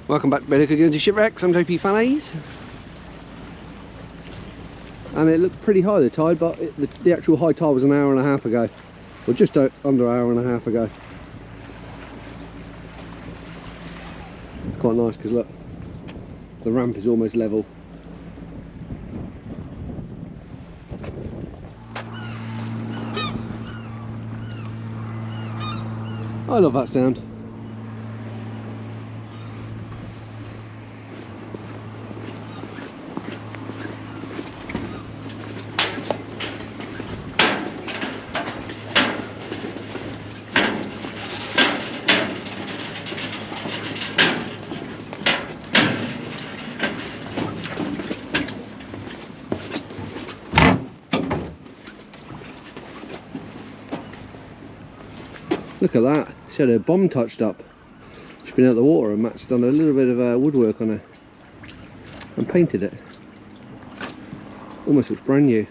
Welcome back to Better Cooking to Shipwrecks. I'm JP Fannies. And it looked pretty high, the tide, but the actual high tide was an hour and a half ago. Or just under an hour and a half ago. It's quite nice because look, the ramp is almost level. I love that sound. Look at that, she had her bomb touched up. She's been out of the water and Matt's done a little bit of woodwork on her and painted it. Almost looks brand new.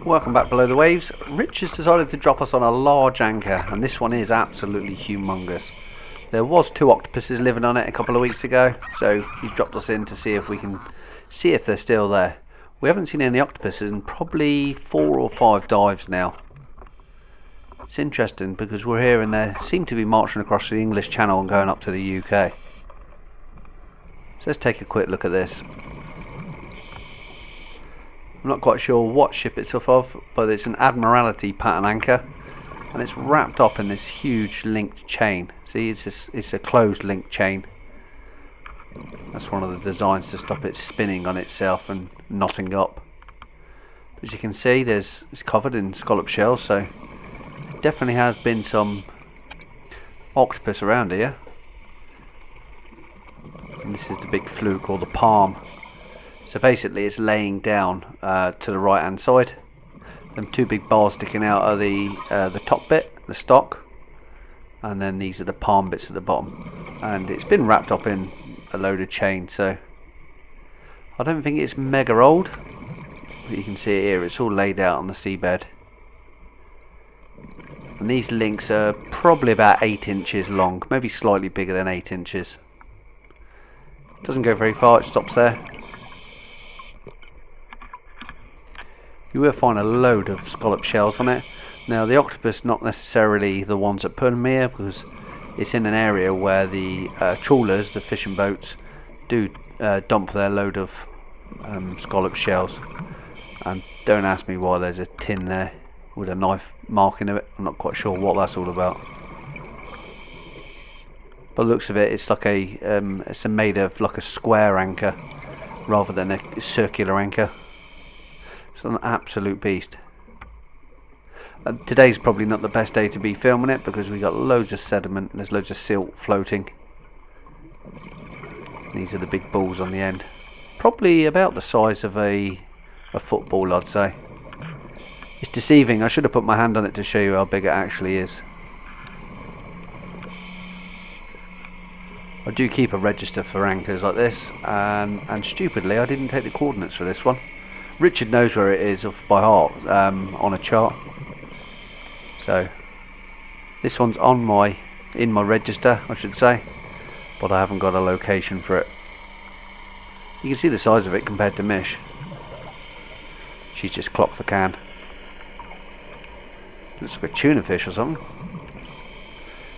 Welcome back below the waves. Rich has decided to drop us on a large anchor, and this one is absolutely humongous. There was 2 octopuses living on it a couple of weeks ago, so he's dropped us in to see if we can see if they're still there. We haven't seen any octopuses in probably 4 or 5 dives now. It's interesting because we're here and they seem to be marching across the English Channel and going up to the UK. So let's take a quick look at this. I'm not quite sure what ship it's off of, but it's an Admiralty pattern anchor, and it's wrapped up in this huge linked chain. See, it's a closed linked chain. That's one of the designs to stop it spinning on itself and knotting up. As you can see, it's covered in scallop shells, so there definitely has been some octopus around here. And this is the big fluke, or the palm. So basically it's laying down to the right hand side. Them 2 big bars sticking out are the top bit, the stock, and then these are the palm bits at the bottom. And it's been wrapped up in a load of chain, so I don't think it's mega old. But you can see it here, it's all laid out on the seabed. And these links are probably about 8 inches long, maybe slightly bigger than 8 inches. Doesn't go very far, it stops there. You will find a load of scallop shells on it. Now the octopus not necessarily the ones that put them here, because it's in an area where the trawlers, the fishing boats, do dump their load of scallop shells. And don't ask me why there's a tin there with a knife marking of it. I'm not quite sure what that's all about. By the looks of it, it's like it's made of like a square anchor rather than a circular anchor. It's an absolute beast. Today's probably not the best day to be filming it because we got loads of sediment and there's loads of silt floating. These are the big balls on the end. Probably about the size of a football, I'd say. It's deceiving. I should have put my hand on it to show you how big it actually is. I do keep a register for anchors like this, and stupidly I didn't take the coordinates for this one. Richard knows where it is off by heart on a chart. So this one's in my register, I should say, but I haven't got a location for it. You can see the size of it compared to Mish. She's just clocked the can. Looks like a tuna fish or something.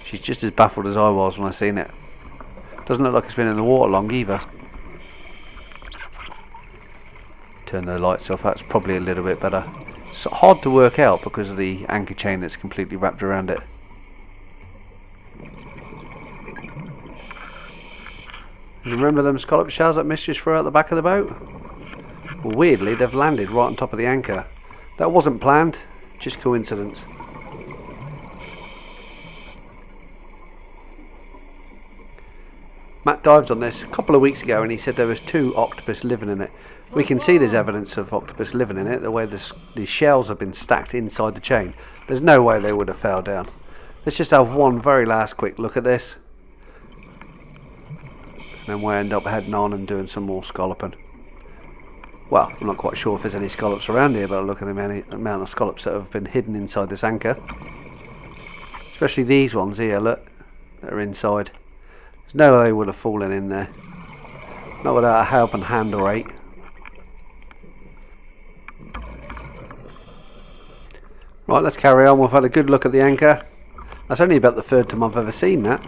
She's just as baffled as I was when I seen it. Doesn't look like it's been in the water long either. Turn the lights off, that's probably a little bit better. It's hard to work out because of the anchor chain that's completely wrapped around it. Remember them scallop shells that Mistress threw out the back of the boat? Well, weirdly, they've landed right on top of the anchor. That wasn't planned, just coincidence. Matt dived on this a couple of weeks ago and he said there was 2 octopus living in it. We can see there's evidence of octopus living in it, the way the shells have been stacked inside the chain. There's no way they would have fell down. Let's just have one very last quick look at this. And then we'll end up heading on and doing some more scalloping. Well, I'm not quite sure if there's any scallops around here, but look at the amount of scallops that have been hidden inside this anchor. Especially these ones here, look, that are inside. There's no way they would have fallen in there. Not without a helping hand or 8. Right, let's carry on. We've had a good look at the anchor. That's only about the 3rd time I've ever seen that.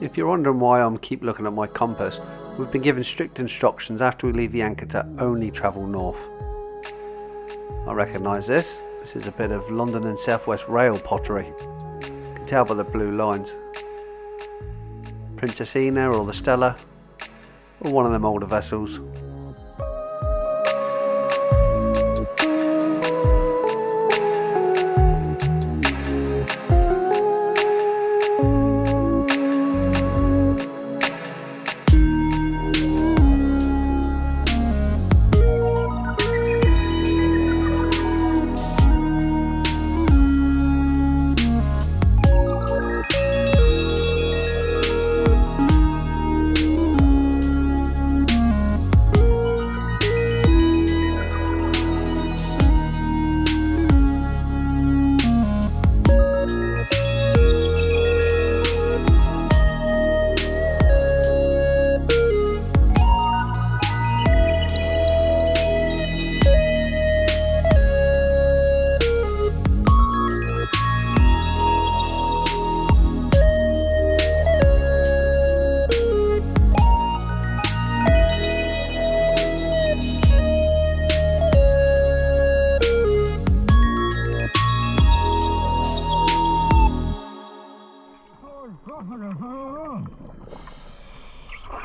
If you're wondering why I'm keep looking at my compass, we've been given strict instructions after we leave the anchor to only travel north. I recognise this. This is a bit of London and South West Rail pottery. You can tell by the blue lines. Princessina or the Stella, or one of them older vessels.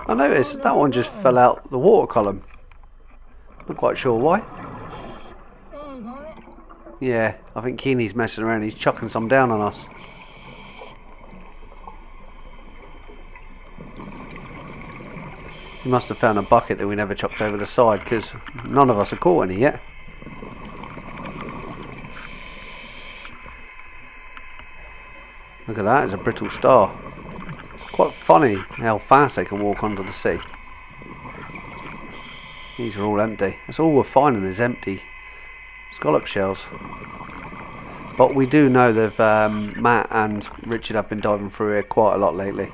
I noticed that one just fell out the water column. Not quite sure why. Yeah, I think Keeney's messing around. He's chucking some down on us. He must have found a bucket that we never chucked over the side, because none of us have caught any yet. Look at that, it's a brittle star. Quite funny how fast they can walk under the sea. These are all empty. That's all we're finding is empty scallop shells. But we do know that Matt and Richard have been diving through here quite a lot lately.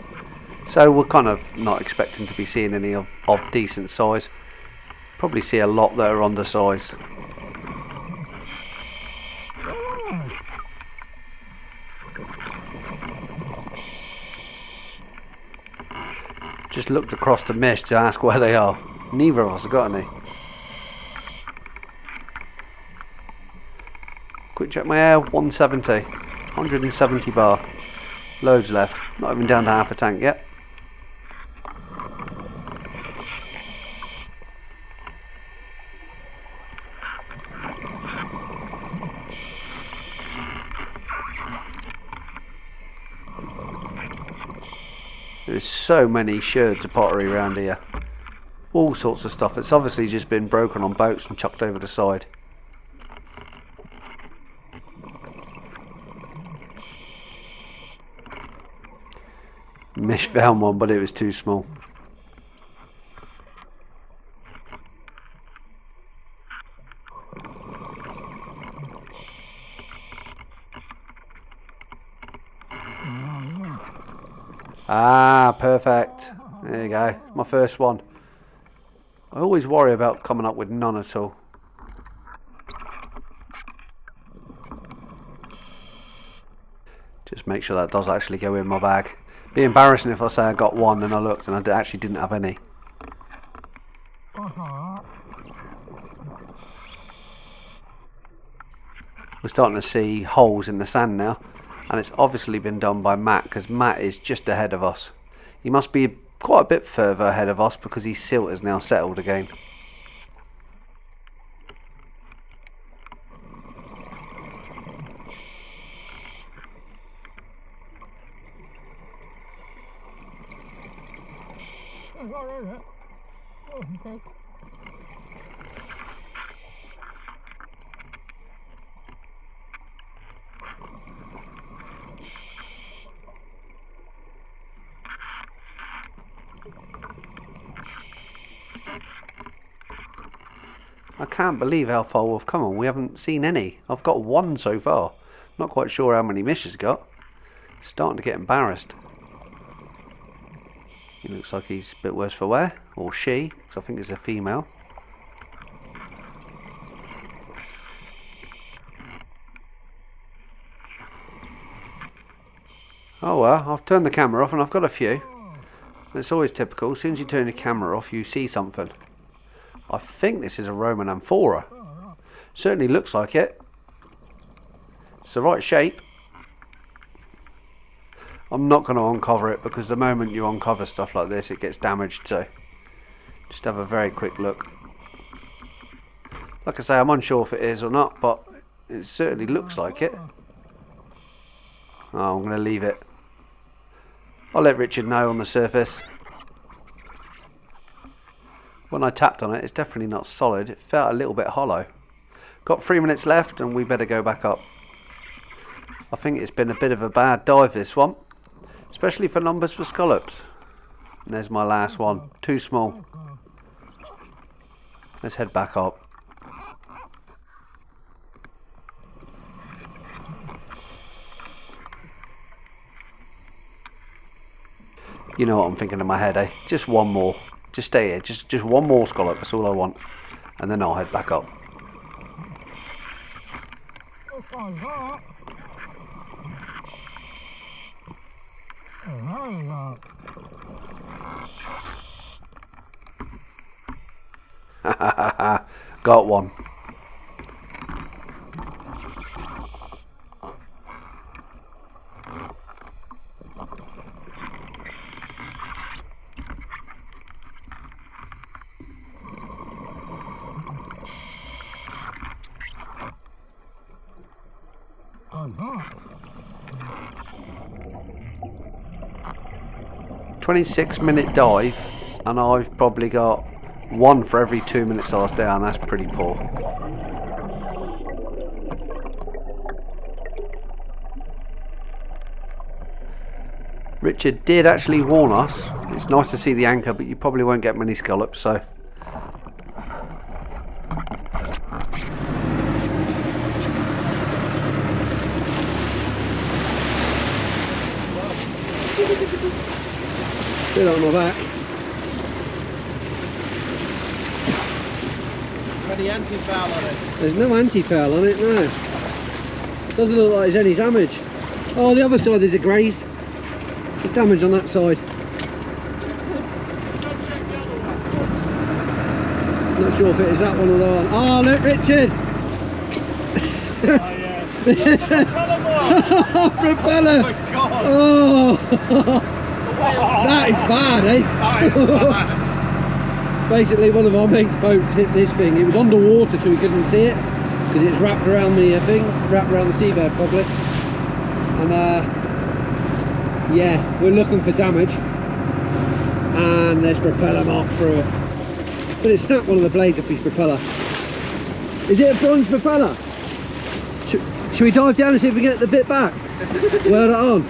So we're kind of not expecting to be seeing any of decent size. Probably see a lot that are undersized. Just looked across the mist to ask where they are. Neither of us have got any. Quick check my air, 170. 170 bar. Loads left. Not even down to half a tank yet. There's so many sherds of pottery around here. All sorts of stuff. It's obviously just been broken on boats and chucked over the side. Mish found one, but it was too small. Ah, perfect. There you go. My first one. I always worry about coming up with none at all. Just make sure that does actually go in my bag. Be embarrassing if I say I got one and I looked and I actually didn't have any. We're starting to see holes in the sand now. And it's obviously been done by Matt, because Matt is just ahead of us. He must be quite a bit further ahead of us because his silt is now settled again. I can't believe how far we've come on. We haven't seen any. I've got one so far. Not quite sure how many Mish has got. Starting to get embarrassed. He looks like he's a bit worse for wear. Or she, because I think it's a female. Oh well, I've turned the camera off and I've got a few. It's always typical. As soon as you turn your camera off, you see something. I think this is a Roman amphora. Certainly looks like it. It's the right shape. I'm not going to uncover it because the moment you uncover stuff like this, it gets damaged. So just have a very quick look. Like I say, I'm unsure if it is or not, but it certainly looks like it. Oh, I'm going to leave it. I'll let Richard know on the surface. When I tapped on it, it's definitely not solid. It felt a little bit hollow. Got 3 minutes left and we better go back up. I think it's been a bit of a bad dive, this one. Especially for numbers for scallops. And there's my last one. Too small. Let's head back up. You know what I'm thinking in my head, eh? Just one more. Just stay here. Just one more scallop. That's all I want. And then I'll head back up. Got one. Oh, 26-minute dive, and I've probably got one for every 2 minutes I was down. That's pretty poor. Richard did actually warn us. It's nice to see the anchor, but you probably won't get many scallops, so. Bit on my back. Any anti-foul on it? There's no anti-foul on it, no. Doesn't look like there's any damage. Oh, the other side there's a graze. There's damage on that side. Not sure if it is that one or that one. Oh, look, Richard! Oh, yeah. Propeller! Oh my god! Oh! That is bad, eh? That is bad. Basically, one of our mates' boats hit this thing. It was underwater, so we couldn't see it because it's wrapped around the thing, wrapped around the seabed probably. And yeah, we're looking for damage, and there's propeller marks through it. But it snapped one of the blades off his propeller. Is it a bronze propeller? Should we dive down and see if we can get the bit back? Weld it on.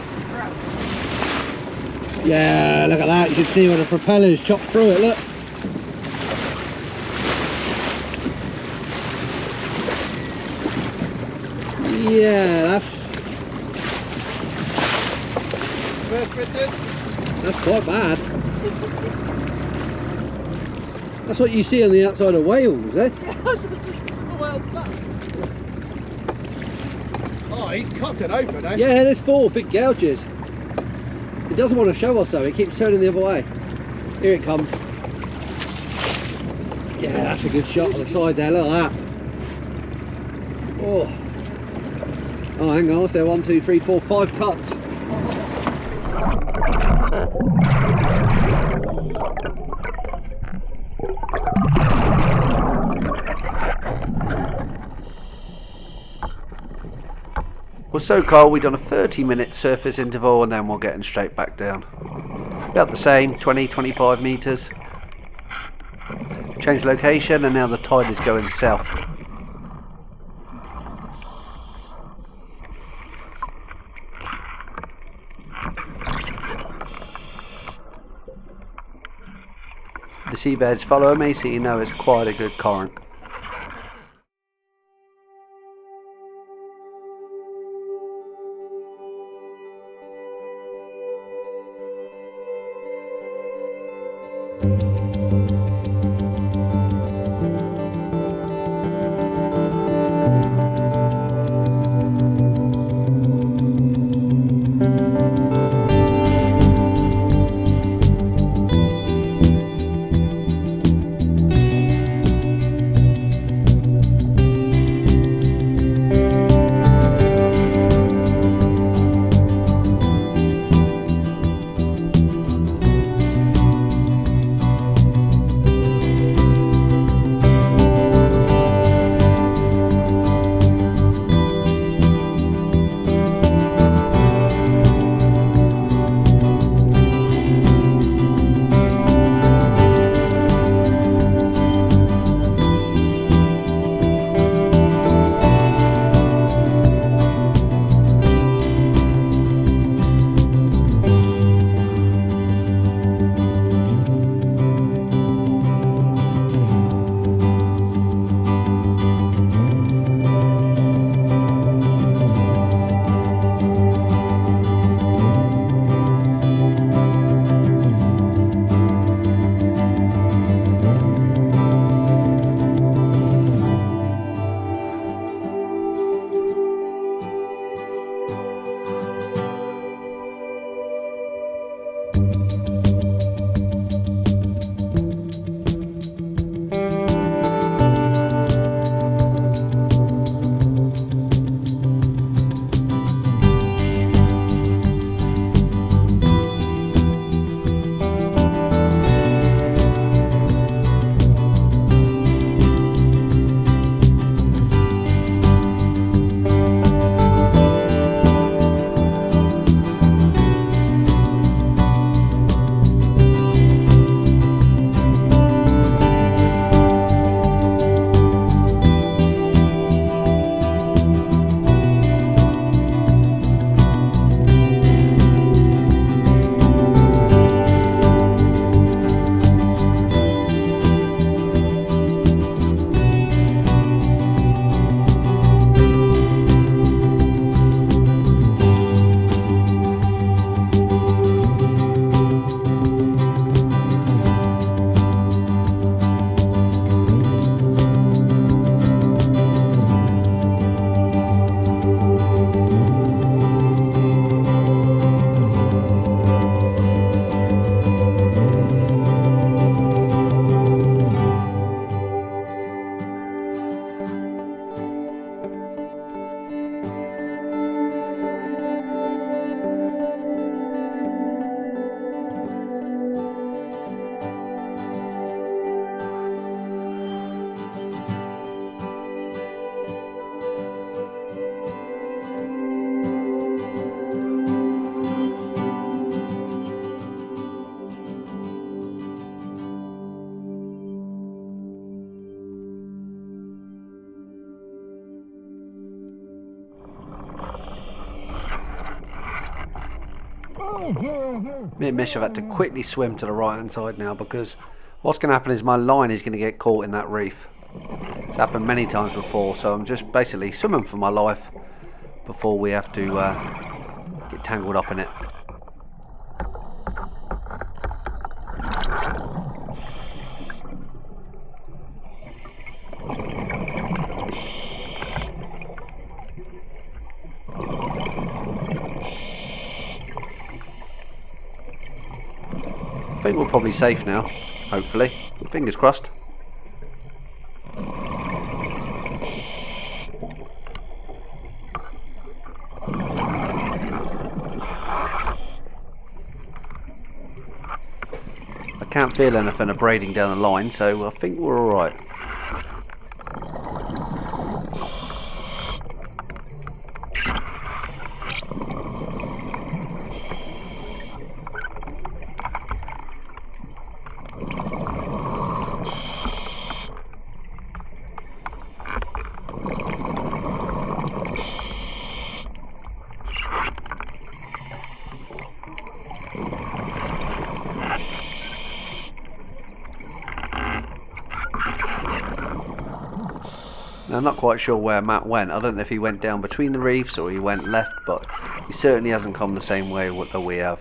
Yeah, look at that. You can see where the propeller's chopped through it. Look. Yeah, that's quite bad. That's what you see on the outside of whales, eh? Oh, he's cut it open, eh? Yeah, there's 4 big gouges. It doesn't want to show us though, it keeps turning the other way. Here it comes. Yeah, that's a good shot on the side there, look at that. Oh, oh hang on, so 1, 2, 3, 4, 5 cuts. Well, so Carl, we've done a 30-minute surface interval and then we're getting straight back down. About the same, 20-25 metres. Change location and now the tide is going south. The seabeds follow me, so you know it's quite a good current. Me and Mish have had to quickly swim to the right hand side now, because what's going to happen is my line is going to get caught in that reef. It's happened many times before, so I'm just basically swimming for my life before we have to get tangled up in it. I think we're probably safe now, hopefully. Fingers crossed. I can't feel anything abrading down the line, so I think we're alright. Now, I'm not quite sure where Matt went. I don't know if he went down between the reefs or he went left, but he certainly hasn't come the same way that we have.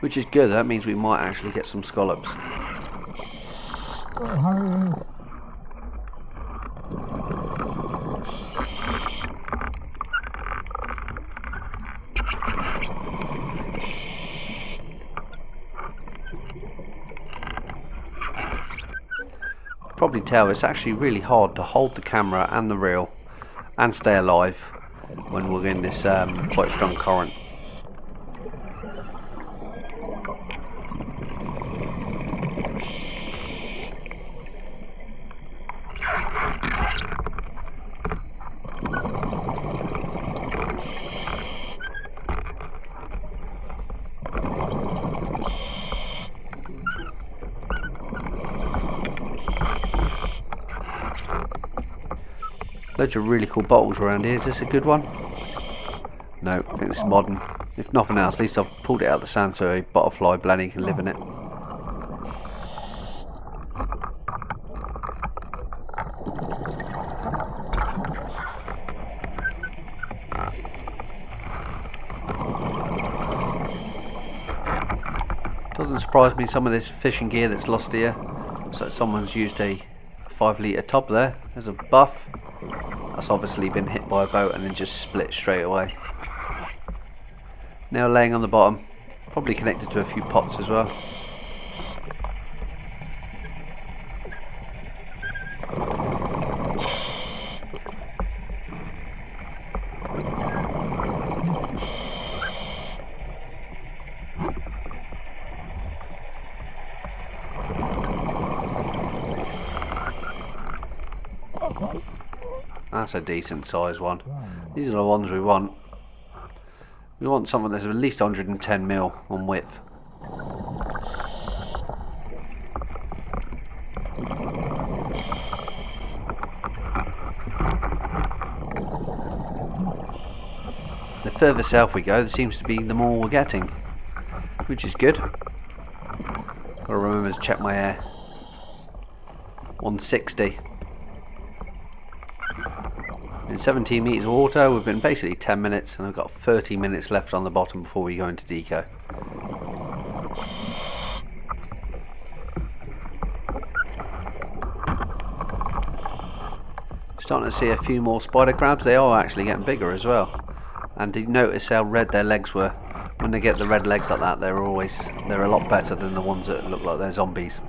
Which is good, that means we might actually get some scallops. Probably tell it's actually really hard to hold the camera and the reel and stay alive when we're in this quite strong current. Loads of really cool bottles around here. Is this a good one? No, I think this is modern. If nothing else, at least I've pulled it out of the sand so a butterfly blenny can live in it. Doesn't surprise me, some of this fishing gear that's lost here. So someone's used a 5-litre tub there as a buff. That's obviously been hit by a boat and then just split straight away. Now laying on the bottom, probably connected to a few pots as well. That's a decent size one. These are the ones we want. We want something that's at least 110 mil on width. The further south we go, there seems to be the more we're getting, which is good. Gotta remember to check my air. 160. In 17 metres of water, we've been basically 10 minutes and I've got 30 minutes left on the bottom before we go into deco. Starting to see a few more spider crabs. They are actually getting bigger as well. And did you notice how red their legs were? When they get the red legs like that, they're a lot better than the ones that look like they're zombies.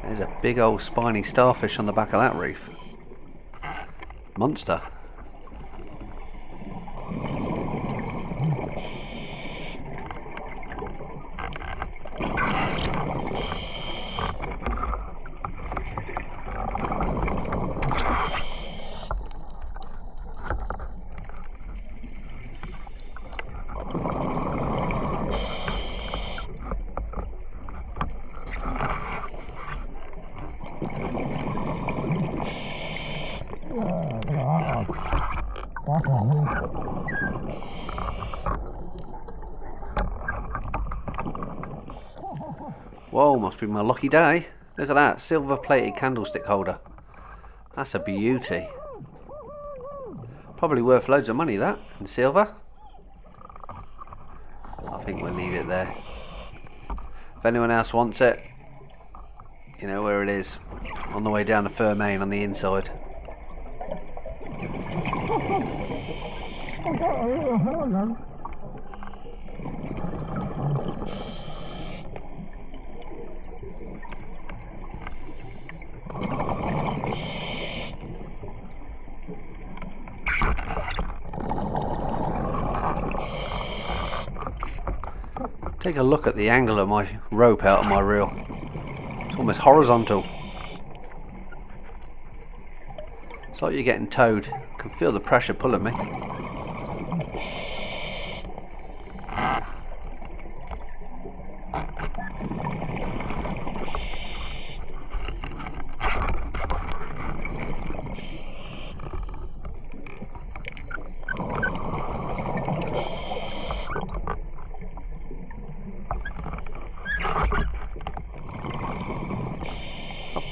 There's a big old spiny starfish on the back of that reef. Monster. Whoa, must be my lucky day. Look at that, silver plated candlestick holder. That's a beauty. Probably worth loads of money, that, in silver. I think we'll leave it there. If anyone else wants it, you know where it is. On the way down to Fermain on the inside. Take a look at the angle of my rope out of my reel. It's almost horizontal. It's like you're getting towed. I can feel the pressure pulling me.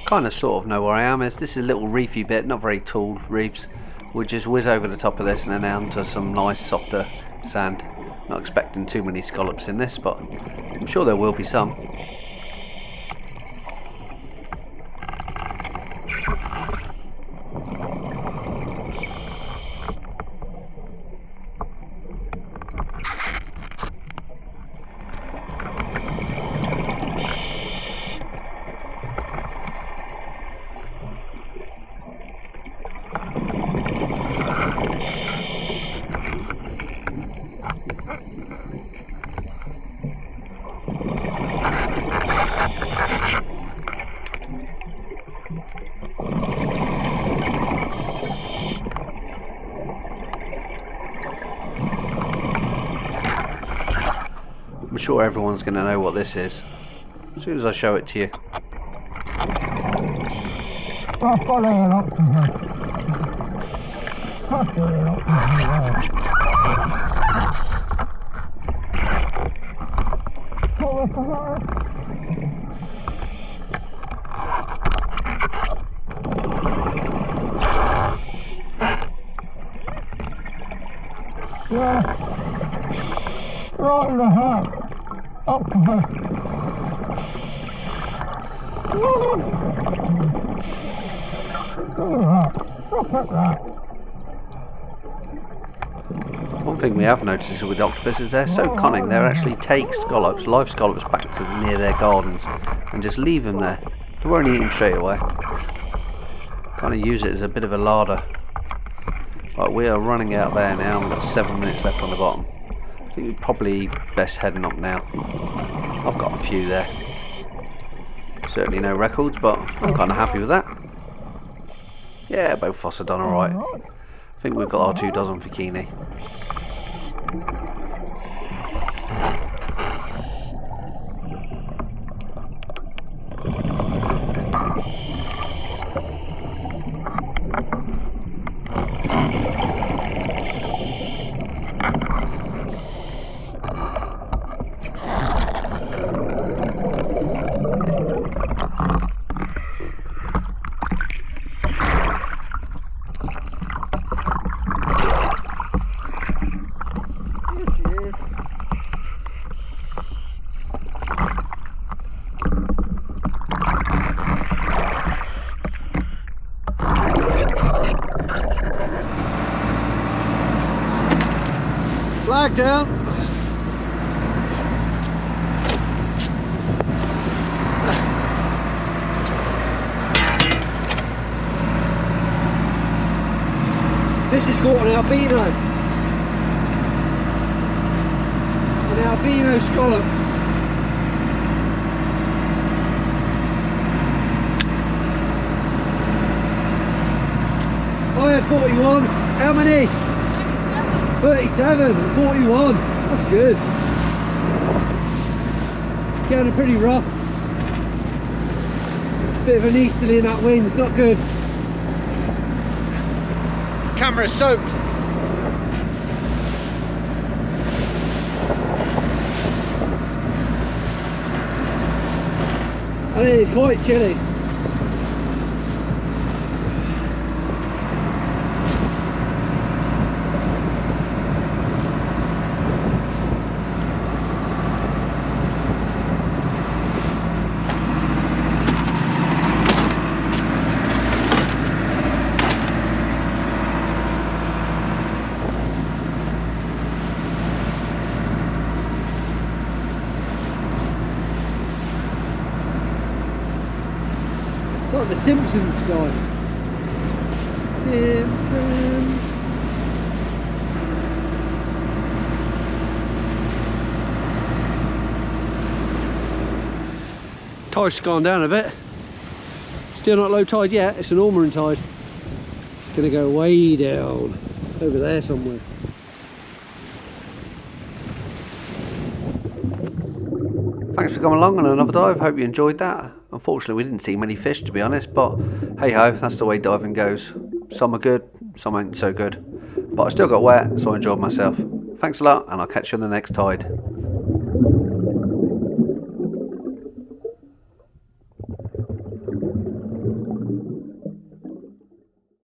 Kind of sort of know where I am. This is a little reefy bit, not very tall reefs. We'll just whiz over the top of this and then down to some nice softer sand. Not expecting too many scallops in this, but I'm sure there will be some. I'm sure everyone's going to know what this is as soon as I show it to you. Right in the heart. Octopus. Look at that. Look at that. One thing we have noticed with octopus is they're so cunning. They actually take scallops, live scallops, back to near their gardens and just leave them there. They won't eat them straight away. Kind of use it as a bit of a larder. Right, we are running out there now. We've got 7 minutes left on the bottom. I think we're probably best heading up now. I've got a few there. Certainly no records, but I'm kind of happy with that. Yeah, both of us have done alright. I think we've got our 2 dozen for Keeney. Flag down. This is called an albino. An albino scallop. I had 41. How many? 37 and 41. That's good. Getting pretty rough. Bit of an easterly in that wind. It's not good. Camera soaked. And it is quite chilly. It's like the Simpsons style. Simpsons. Tide's gone down a bit. Still not low tide yet, it's an ormering tide. It's going to go way down, over there somewhere. Thanks for coming along on another dive. Hope you enjoyed that. Unfortunately, we didn't see many fish, to be honest, but hey ho, that's the way diving goes. Some are good, some ain't so good. But I still got wet, so I enjoyed myself. Thanks a lot, and I'll catch you on the next tide.